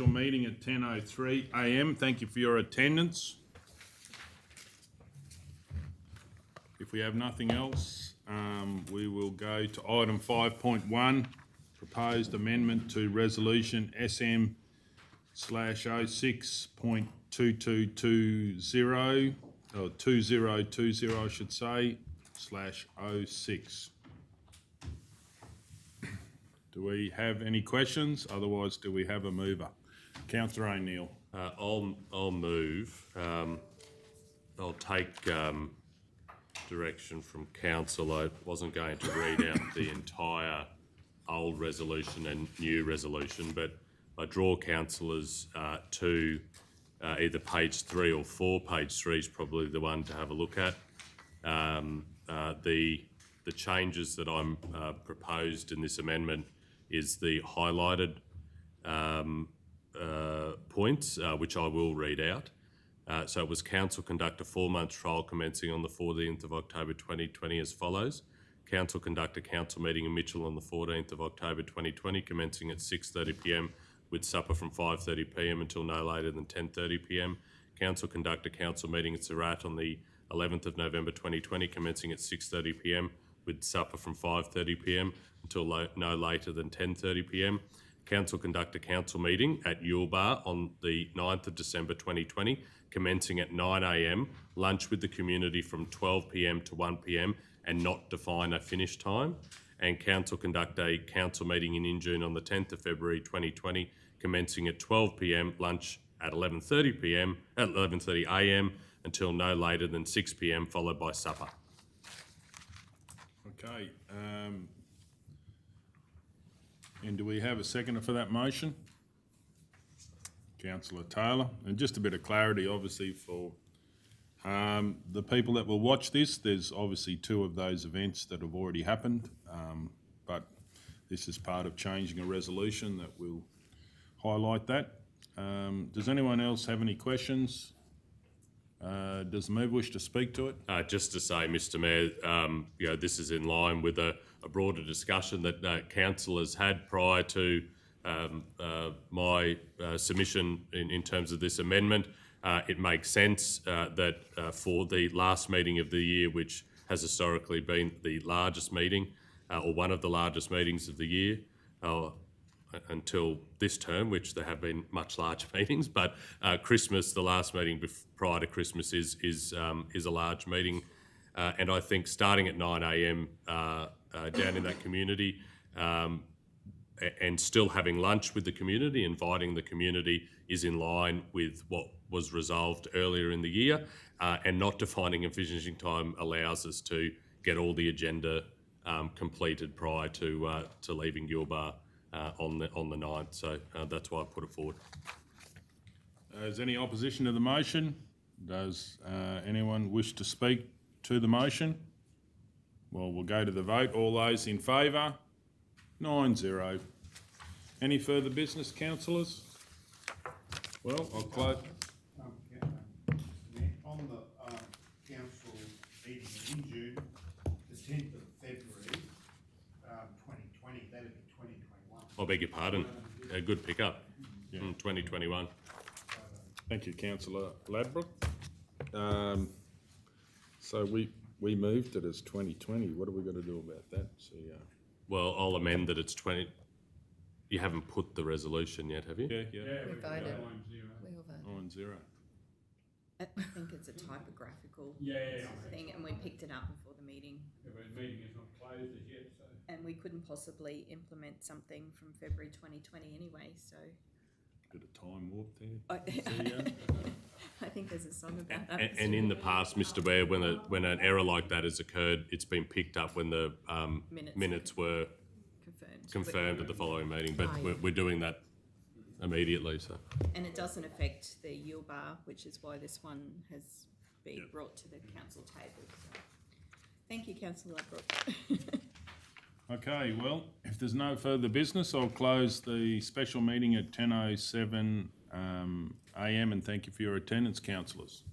special meeting at 10:03 a.m. Thank you for your attendance. If we have nothing else, we will go to item 5.1, proposed amendment to resolution SM/06.2220, or 2020 I should say, /06. Do we have any questions? Otherwise, do we have a mover? Councillor O'Neill. I'll move. I'll take direction from council. I wasn't going to read out the entire old resolution and new resolution, but I draw councillors to either page 3 or 4. Page 3 is probably the one to have a look at. The changes that I'm proposed in this amendment is the highlighted points, which I will read out. So it was council conduct a 4-month trial commencing on the 14th of October 2020 as follows. Council conduct a council meeting in Mitchell on the 14th of October 2020 commencing at 6:30 p.m. with supper from 5:30 p.m. until no later than 10:30 p.m. Council conduct a council meeting at Surat on the 11th of November 2020 commencing at 6:30 p.m. with supper from 5:30 p.m. until no later than 10:30 p.m. Council conduct a council meeting at Yulbar on the 9th of December 2020 commencing at 9 a.m, lunch with the community from 12 p.m. to 1 p.m. and not define a finish time. And council conduct a council meeting in Injune on the 10th of February 2020 commencing at 12 p.m, lunch at 11:30 a.m. until no later than 6 p.m, followed by supper. Okay. And do we have a seconder for that motion? Councillor Taylor. And just a bit of clarity, obviously, for the people that will watch this, there's obviously 2 of those events that have already happened, but this is part of changing a resolution that will highlight that. Does anyone else have any questions? Does the mover wish to speak to it? Just to say, Mr Mayor, this is in line with a broader discussion that council has had prior to my submission in terms of this amendment. It makes sense that for the last meeting of the year, which has historically been the largest meeting or one of the largest meetings of the year, until this term, which there have been much larger meetings, but Christmas, the last meeting prior to Christmas, is a large meeting, and I think starting at 9 a.m. Down in that community, and still having lunch with the community, inviting the community, is in line with what was resolved earlier in the year, and not defining a finishing time allows us to get all the agenda completed prior to leaving Yulbar on the 9th. So that's why I put it forward. Is any opposition to the motion? Does anyone wish to speak to the motion? Well, we'll go to the vote. All those in favour? 9-0. Any further business, councillors? Well, I'll close. On the council meeting in June, the 10th of February 2020, that'd be 2021. I beg your pardon. A good pickup. Yeah. 2021. Thank you, Councillor Ladbroke. So we moved it as 2020. What are we going to do about that? So, Well, I'll amend that it's 20. You haven't put the resolution yet, have you? Yeah. We voted. We all voted. 9-0. I think it's a typographical thing, and we picked it up before the meeting. The meeting is not closed as yet, so. And we couldn't possibly implement something from February 2020 anyway, so Bit of time warp there. I think there's a song about that. And in the past, Mr. Ware, when an error like that has occurred, it's been picked up when the minutes were confirmed at the following meeting. But we're doing that immediately. So. And it doesn't affect the Yulbar, which is why this one has been brought to the council table. So. Thank you, Councillor Ladbroke. Okay, well, if there's no further business, I'll close the special meeting at 10:07 a.m. and thank you for your attendance, councillors.